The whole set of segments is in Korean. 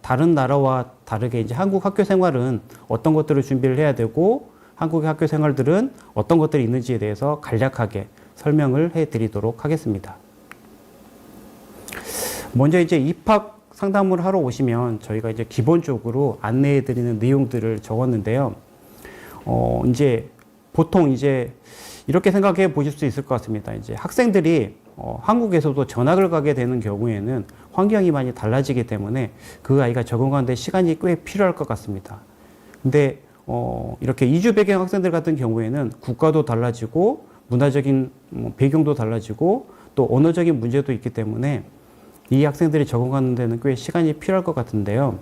다른 나라와 다르게 이제 한국 학교 생활은 어떤 것들을 준비를 해야 되고 한국의 학교 생활들은 어떤 것들이 있는지에 대해서 간략하게 설명을 해 드리도록 하겠습니다. 먼저 이제 입학 상담을 하러 오시면 저희가 이제 기본적으로 안내해 드리는 내용들을 적었는데요. 이제 보통 이제 이렇게 생각해 보실 수 있을 것 같습니다. 이제 학생들이 한국에서도 전학을 가게 되는 경우에는 환경이 많이 달라지기 때문에 그 아이가 적응하는 데 시간이 꽤 필요할 것 같습니다. 근데 이렇게 이주 배경 학생들 같은 경우에는 국가도 달라지고 문화적인 배경도 달라지고 또 언어적인 문제도 있기 때문에 이 학생들이 적응하는 데는 꽤 시간이 필요할 것 같은데요.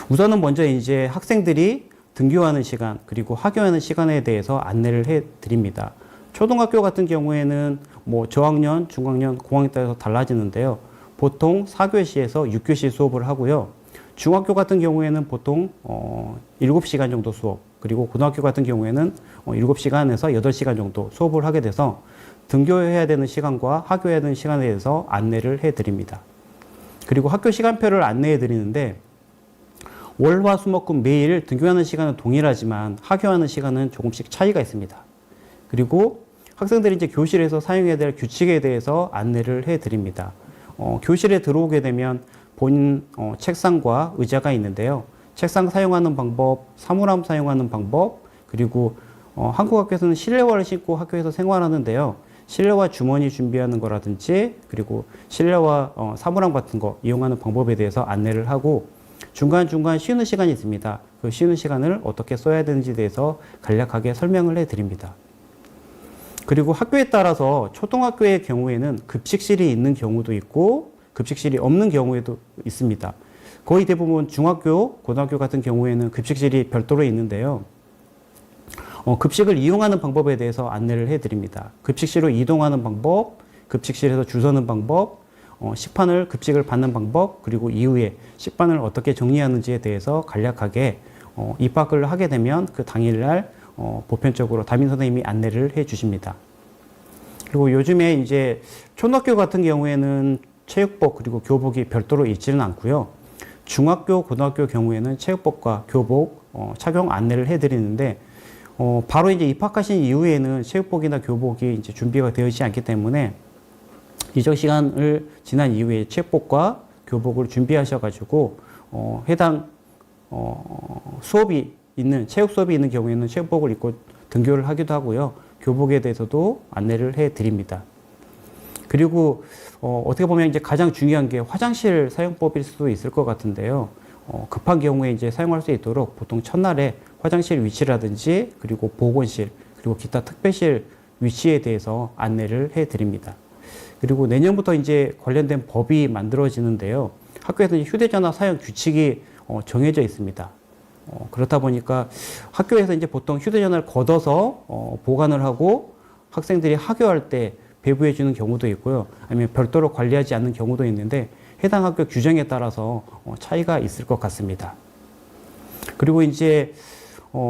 우선은 먼저 이제 학생들이 등교하는 시간 그리고 하교하는 시간에 대해서 안내를 해 드립니다. 초등학교 같은 경우에는 뭐 저학년, 중학년, 고학년 따라서 달라지는데요. 보통 4교시에서 6교시 수업을 하고요. 중학교 같은 경우에는 보통 7시간 정도 수업, 그리고 고등학교 같은 경우에는 7시간에서 8시간 정도 수업을 하게 돼서 등교해야 되는 시간과 하교해야 되는 시간에 대해서 안내를 해 드립니다. 그리고 학교 시간표를 안내해 드리는데 월, 화, 수, 목, 금 매일 등교하는 시간은 동일하지만 하교하는 시간은 조금씩 차이가 있습니다. 그리고 학생들이 이제 교실에서 사용해야 될 규칙에 대해서 안내를 해 드립니다. 교실에 들어오게 되면 본인 책상과 의자가 있는데요. 책상 사용하는 방법, 사물함 사용하는 방법, 그리고 한국 학교에서는 실내화를 신고 학교에서 생활하는데요. 실내화 주머니 준비하는 거라든지 그리고 실내화 사물함 같은 거 이용하는 방법에 대해서 안내를 하고 중간중간 쉬는 시간이 있습니다. 그 쉬는 시간을 어떻게 써야 되는지에 대해서 간략하게 설명을 해 드립니다. 그리고 학교에 따라서 초등학교의 경우에는 급식실이 있는 경우도 있고 급식실이 없는 경우에도 있습니다. 거의 대부분 중학교, 고등학교 같은 경우에는 급식실이 별도로 있는데요. 급식을 이용하는 방법에 대해서 안내를 해 드립니다. 급식실로 이동하는 방법, 급식실에서 줄 서는 방법, 식판을 급식을 받는 방법, 그리고 이후에 식판을 어떻게 정리하는지에 대해서 간략하게 입학을 하게 되면 그 당일날 보편적으로 담임 선생님이 안내를 해 주십니다. 그리고 요즘에 이제 초등학교 같은 경우에는 체육복 그리고 교복이 별도로 있지는 않고요. 중학교, 고등학교 경우에는 체육복과 교복 착용 안내를 해 드리는데 바로 이제 입학하신 이후에는 체육복이나 교복이 이제 준비가 되어 있지 않기 때문에 이적 시간을 지난 이후에 체육복과 교복을 준비하셔가지고 해당 수업이 있는 체육 수업이 있는 경우에는 체육복을 입고 등교를 하기도 하고요. 교복에 대해서도 안내를 해 드립니다. 그리고 어떻게 보면 이제 가장 중요한 게 화장실 사용법일 수도 있을 것 같은데요. 급한 경우에 이제 사용할 수 있도록 보통 첫날에 화장실 위치라든지 그리고 보건실 그리고 기타 특별실 위치에 대해서 안내를 해 드립니다. 그리고 내년부터 이제 관련된 법이 만들어지는데요. 학교에서 휴대전화 사용 규칙이 정해져 있습니다. 그렇다 보니까 학교에서 이제 보통 휴대전화를 걷어서 보관을 하고 학생들이 하교할 때 배부해 주는 경우도 있고요. 아니면 별도로 관리하지 않는 경우도 있는데 해당 학교 규정에 따라서 차이가 있을 것 같습니다. 그리고 이제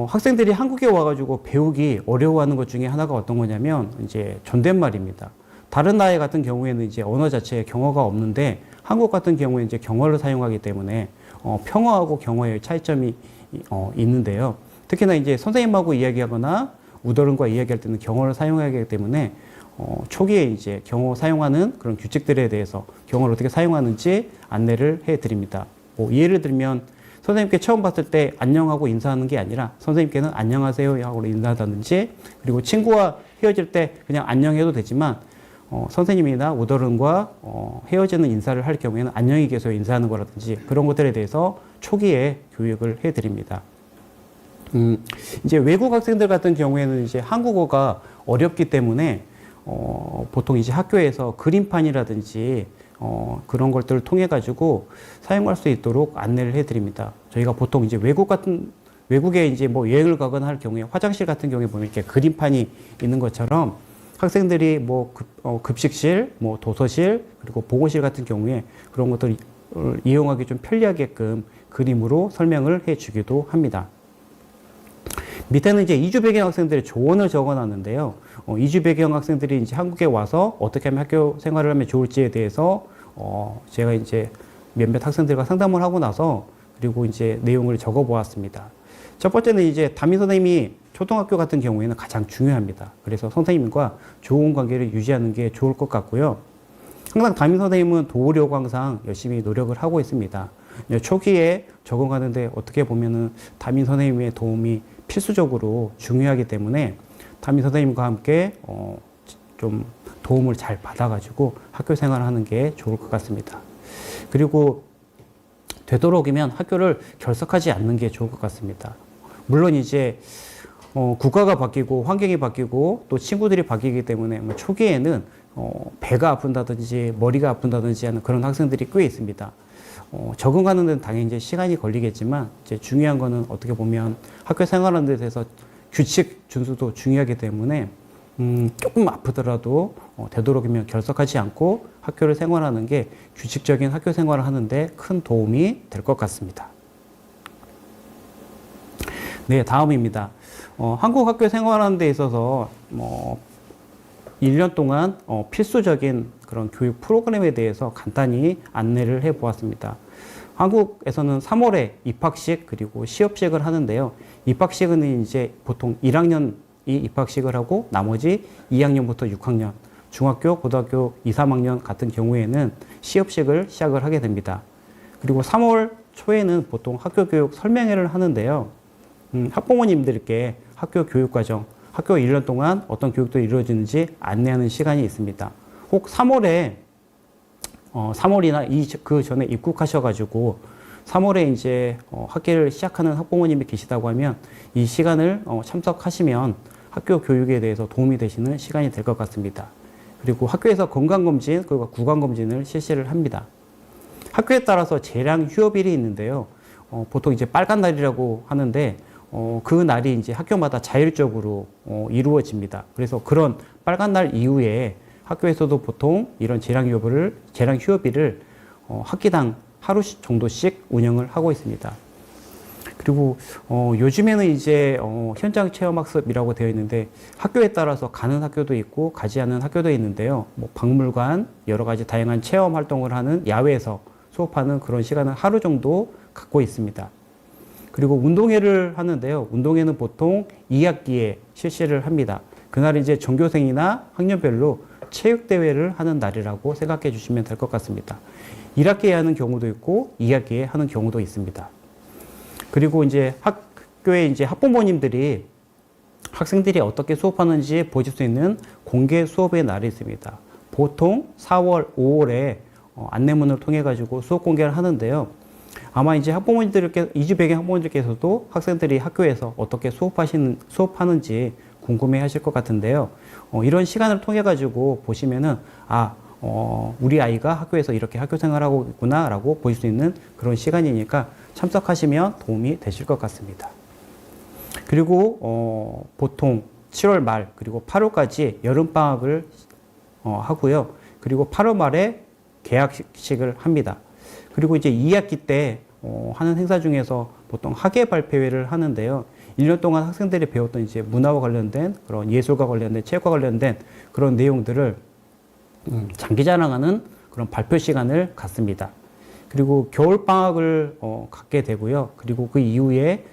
학생들이 한국에 와가지고 배우기 어려워하는 것 중에 하나가 어떤 거냐면 이제 존댓말입니다. 다른 나라 같은 경우에는 이제 언어 자체에 경어가 없는데 한국 같은 경우에 이제 경어를 사용하기 때문에 평어하고 경어의 차이점이 있는데요. 특히나 이제 선생님하고 이야기하거나 우더른과 이야기할 때는 경어를 사용해야 하기 때문에 초기에 이제 경어 사용하는 그런 규칙들에 대해서 경어를 어떻게 사용하는지 안내를 해 드립니다. 뭐 예를 들면 선생님께 처음 봤을 때 안녕하고 인사하는 게 아니라 선생님께는 안녕하세요 하고 인사하다든지 그리고 친구와 헤어질 때 그냥 안녕해도 되지만 선생님이나 우더른과 헤어지는 인사를 할 경우에는 안녕히 계세요 인사하는 거라든지 그런 것들에 대해서 초기에 교육을 해 드립니다. 이제 외국 학생들 같은 경우에는 이제 한국어가 어렵기 때문에 보통 이제 학교에서 그림판이라든지 그런 것들을 통해 가지고 사용할 수 있도록 안내를 해 드립니다. 저희가 보통 이제 외국에 이제 뭐 여행을 가거나 할 경우에 화장실 같은 경우에 보면 이렇게 그림판이 있는 것처럼 학생들이 뭐 급식실, 뭐 도서실, 그리고 보고실 같은 경우에 그런 것들을 이용하기 좀 편리하게끔 그림으로 설명을 해 주기도 합니다. 밑에는 이제 이주 배경 학생들의 조언을 적어 놨는데요. 이주 배경 학생들이 이제 한국에 와서 어떻게 하면 학교 생활을 하면 좋을지에 대해서 제가 이제 몇몇 학생들과 상담을 하고 나서 그리고 이제 내용을 적어 보았습니다. 첫 번째는 이제 담임 선생님이 초등학교 같은 경우에는 가장 중요합니다. 그래서 선생님과 좋은 관계를 유지하는 게 좋을 것 같고요. 항상 담임 선생님은 도우려고 항상 열심히 노력을 하고 있습니다. 초기에 적응하는데 어떻게 보면은 담임 선생님의 도움이 필수적으로 중요하기 때문에 담임 선생님과 함께 좀 도움을 잘 받아가지고 학교 생활하는 게 좋을 것 같습니다. 그리고 되도록이면 학교를 결석하지 않는 게 좋을 것 같습니다. 물론 이제 국가가 바뀌고 환경이 바뀌고 또 친구들이 바뀌기 때문에 뭐 초기에는 배가 아픈다든지 머리가 아픈다든지 하는 그런 학생들이 꽤 있습니다. 적응하는 데는 당연히 이제 시간이 걸리겠지만 이제 중요한 거는 어떻게 보면 학교 생활하는 데 대해서 규칙 준수도 중요하기 때문에 조금 아프더라도 되도록이면 결석하지 않고 학교를 생활하는 게 규칙적인 학교 생활을 하는데 큰 도움이 될 것 같습니다. 네, 다음입니다. 한국 학교 생활하는 데 있어서 1년 동안 필수적인 그런 교육 프로그램에 대해서 간단히 안내를 해 보았습니다. 한국에서는 3월에 입학식 그리고 시업식을 하는데요. 입학식은 이제 보통 1학년이 입학식을 하고 나머지 2학년부터 6학년, 중학교, 고등학교 2, 3학년 같은 경우에는 시업식을 시작을 하게 됩니다. 그리고 3월 초에는 보통 학교 교육 설명회를 하는데요. 학부모님들께 학교 교육 과정, 학교 1년 동안 어떤 교육도 이루어지는지 안내하는 시간이 있습니다. 혹 3월에 3월이나 그 전에 입국하셔가지고 3월에 이제 학기를 시작하는 학부모님이 계시다고 하면 이 시간을 참석하시면 학교 교육에 대해서 도움이 되시는 시간이 될 것 같습니다. 그리고 학교에서 건강검진, 그리고 구강검진을 실시를 합니다. 학교에 따라서 재량 휴업일이 있는데요. 보통 이제 빨간 날이라고 하는데 그 날이 이제 학교마다 자율적으로 이루어집니다. 그래서 그런 빨간 날 이후에 학교에서도 보통 이런 재량 휴업일을 학기당 하루 정도씩 운영을 하고 있습니다. 그리고 요즘에는 이제 현장 체험 학습이라고 되어 있는데 학교에 따라서 가는 학교도 있고 가지 않는 학교도 있는데요. 뭐 박물관 여러 가지 다양한 체험 활동을 하는 야외에서 수업하는 그런 시간을 하루 정도 갖고 있습니다. 그리고 운동회를 하는데요. 운동회는 보통 2학기에 실시를 합니다. 그날 이제 전교생이나 학년별로 체육대회를 하는 날이라고 생각해 주시면 될 것 같습니다. 1학기에 하는 경우도 있고 2학기에 하는 경우도 있습니다. 그리고 이제 학교에 이제 학부모님들이 학생들이 어떻게 수업하는지 보실 수 있는 공개 수업의 날이 있습니다. 보통 4월, 5월에 안내문을 통해 가지고 수업 공개를 하는데요. 아마 이제 이주 배경 학부모님들께서도 학생들이 학교에서 어떻게 수업하는지 궁금해 하실 것 같은데요. 이런 시간을 통해 가지고 보시면은, 우리 아이가 학교에서 이렇게 학교 생활하고 있구나 라고 보실 수 있는 그런 시간이니까 참석하시면 도움이 되실 것 같습니다. 그리고 보통 7월 말 그리고 8월까지 여름방학을 하고요. 그리고 8월 말에 개학식을 합니다. 그리고 이제 2학기 때 하는 행사 중에서 보통 학예 발표회를 하는데요. 1년 동안 학생들이 배웠던 이제 문화와 관련된 그런 예술과 관련된 체육과 관련된 그런 내용들을 장기자랑하는 그런 발표 시간을 갖습니다. 그리고 겨울방학을 갖게 되고요. 그리고 그 이후에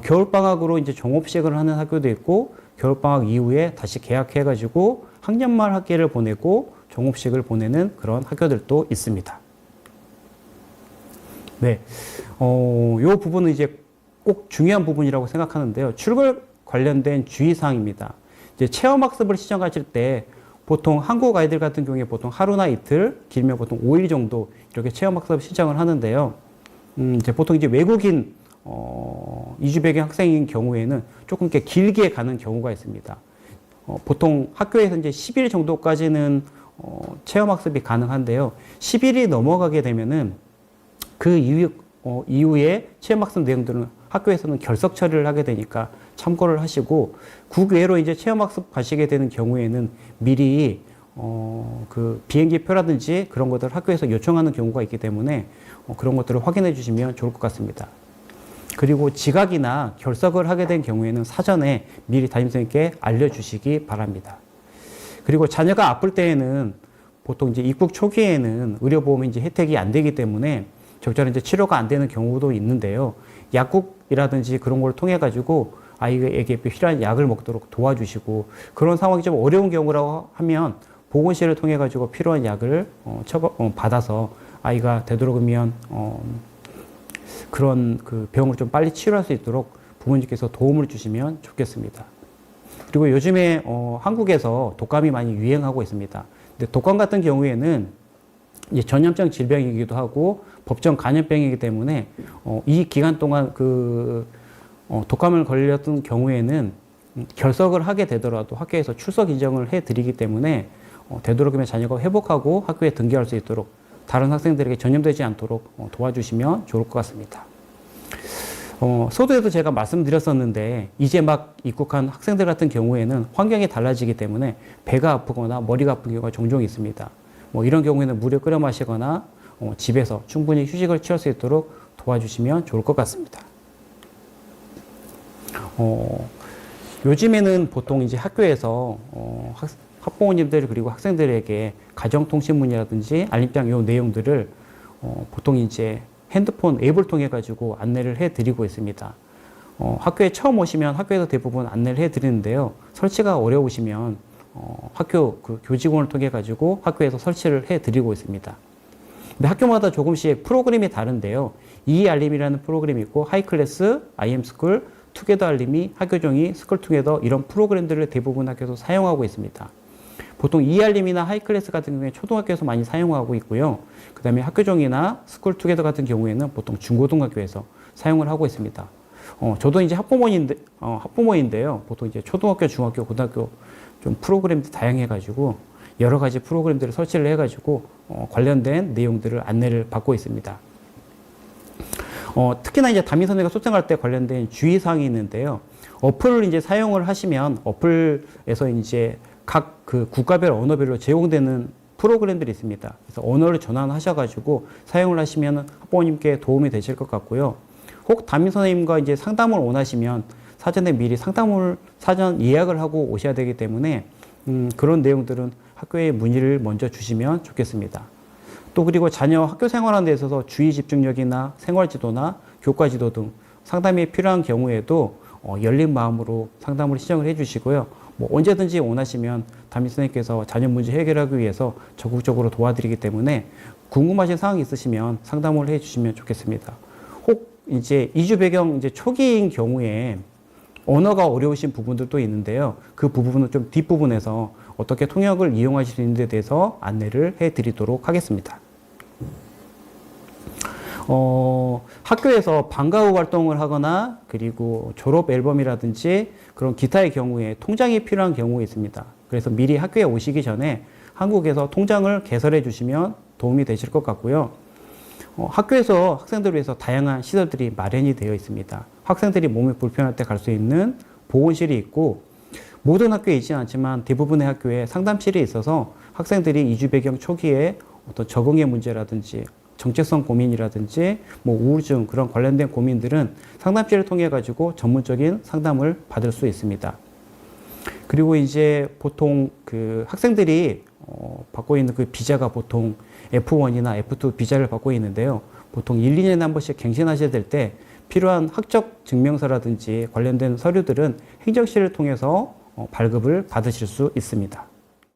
겨울방학으로 이제 종업식을 하는 학교도 있고 겨울방학 이후에 다시 개학해가지고 학년 말 학기를 보내고 종업식을 보내는 그런 학교들도 있습니다. 네, 요 부분은 이제 꼭 중요한 부분이라고 생각하는데요. 출결 관련된 주의사항입니다. 이제 체험학습을 신청하실 때 보통 한국 아이들 같은 경우에 보통 하루나 이틀, 길면 보통 5일 정도 이렇게 체험학습 신청을 하는데요. 이제 보통 이제 외국인 이주 배경 학생인 경우에는 조금 이렇게 길게 가는 경우가 있습니다. 보통 학교에서 이제 10일 정도까지는 체험학습이 가능한데요. 10일이 넘어가게 되면은 그 이후에 체험학습 내용들은 학교에서는 결석 처리를 하게 되니까 참고를 하시고 국외로 이제 체험학습 가시게 되는 경우에는 미리 그 비행기 표라든지 그런 것들을 학교에서 요청하는 경우가 있기 때문에 그런 것들을 확인해 주시면 좋을 것 같습니다. 그리고 지각이나 결석을 하게 된 경우에는 사전에 미리 담임선생님께 알려주시기 바랍니다. 그리고 자녀가 아플 때에는 보통 이제 입국 초기에는 의료보험이 이제 혜택이 안 되기 때문에 적절한 이제 치료가 안 되는 경우도 있는데요. 약국이라든지 그런 걸 통해 가지고 아이에게 필요한 약을 먹도록 도와주시고, 그런 상황이 좀 어려운 경우라고 하면 보건실을 통해 가지고 필요한 약을 받아서 아이가 되도록이면 그런 그 병을 좀 빨리 치료할 수 있도록 부모님께서 도움을 주시면 좋겠습니다. 그리고 요즘에 한국에서 독감이 많이 유행하고 있습니다. 근데 독감 같은 경우에는 이제 전염성 질병이기도 하고 법정 감염병이기 때문에 이 기간 동안 독감을 걸렸던 경우에는 결석을 하게 되더라도 학교에서 출석 인정을 해드리기 때문에 되도록이면 자녀가 회복하고 학교에 등교할 수 있도록, 다른 학생들에게 전염되지 않도록 도와주시면 좋을 것 같습니다. 서두에도 제가 말씀드렸었는데, 이제 막 입국한 학생들 같은 경우에는 환경이 달라지기 때문에 배가 아프거나 머리가 아픈 경우가 종종 있습니다. 이런 경우에는 물을 끓여 마시거나 집에서 충분히 휴식을 취할 수 있도록 도와주시면 좋을 것 같습니다. 요즘에는 보통 이제 학교에서 학부모님들 그리고 학생들에게 가정통신문이라든지 알림장 요 내용들을 보통 이제 핸드폰 앱을 통해 가지고 안내를 해드리고 있습니다. 학교에 처음 오시면 학교에서 대부분 안내를 해드리는데요. 설치가 어려우시면 학교 그 교직원을 통해 가지고 학교에서 설치를 해드리고 있습니다. 근데 학교마다 조금씩 프로그램이 다른데요. 이 알림이라는 프로그램이 있고, 하이클래스, IM스쿨, 투게더 알림이, 학교종이, 스쿨투게더, 이런 프로그램들을 대부분 학교에서 사용하고 있습니다. 보통 이알림이나 하이클래스 같은 경우에 초등학교에서 많이 사용하고 있고요. 그 다음에 학교종이나 스쿨투게더 같은 경우에는 보통 중고등학교에서 사용을 하고 있습니다. 저도 이제 학부모인데요. 보통 이제 초등학교, 중학교, 고등학교 좀 프로그램도 다양해가지고 여러 가지 프로그램들을 설치를 해가지고 관련된 내용들을 안내를 받고 있습니다. 특히나 이제 담임선생님과 소통할 때 관련된 주의사항이 있는데요. 어플을 이제 사용을 하시면 어플에서 이제 각 그 국가별 언어별로 제공되는 프로그램들이 있습니다. 그래서 언어를 전환하셔가지고 사용을 하시면 학부모님께 도움이 되실 것 같고요. 혹 담임선생님과 이제 상담을 원하시면 사전에 미리 상담을 사전 예약을 하고 오셔야 되기 때문에 그런 내용들은 학교에 문의를 먼저 주시면 좋겠습니다. 또 그리고 자녀 학교 생활하는 데 있어서 주의 집중력이나 생활지도나 교과지도 등 상담이 필요한 경우에도 열린 마음으로 상담을 신청을 해주시고요. 언제든지 원하시면 담임선생님께서 자녀 문제 해결하기 위해서 적극적으로 도와드리기 때문에 궁금하신 사항이 있으시면 상담을 해주시면 좋겠습니다. 혹 이제 이주 배경 이제 초기인 경우에 언어가 어려우신 부분들도 있는데요. 그 부분은 좀 뒷부분에서 어떻게 통역을 이용하실 수 있는 데 대해서 안내를 해드리도록 하겠습니다. 학교에서 방과 후 활동을 하거나 그리고 졸업 앨범이라든지 그런 기타의 경우에 통장이 필요한 경우가 있습니다. 그래서 미리 학교에 오시기 전에 한국에서 통장을 개설해 주시면 도움이 되실 것 같고요. 학교에서 학생들을 위해서 다양한 시설들이 마련이 되어 있습니다. 학생들이 몸이 불편할 때 갈 수 있는 보건실이 있고, 모든 학교에 있지는 않지만 대부분의 학교에 상담실이 있어서 학생들이 이주 배경 초기에 어떤 적응의 문제라든지 정체성 고민이라든지 우울증 그런 관련된 고민들은 상담실을 통해 가지고 전문적인 상담을 받을 수 있습니다. 그리고 이제 보통 그 학생들이 받고 있는 그 비자가 보통 F1이나 F2 비자를 받고 있는데요. 보통 1, 2년에 한 번씩 갱신하셔야 될 때 필요한 학적 증명서라든지 관련된 서류들은 행정실을 통해서 발급을 받으실 수 있습니다.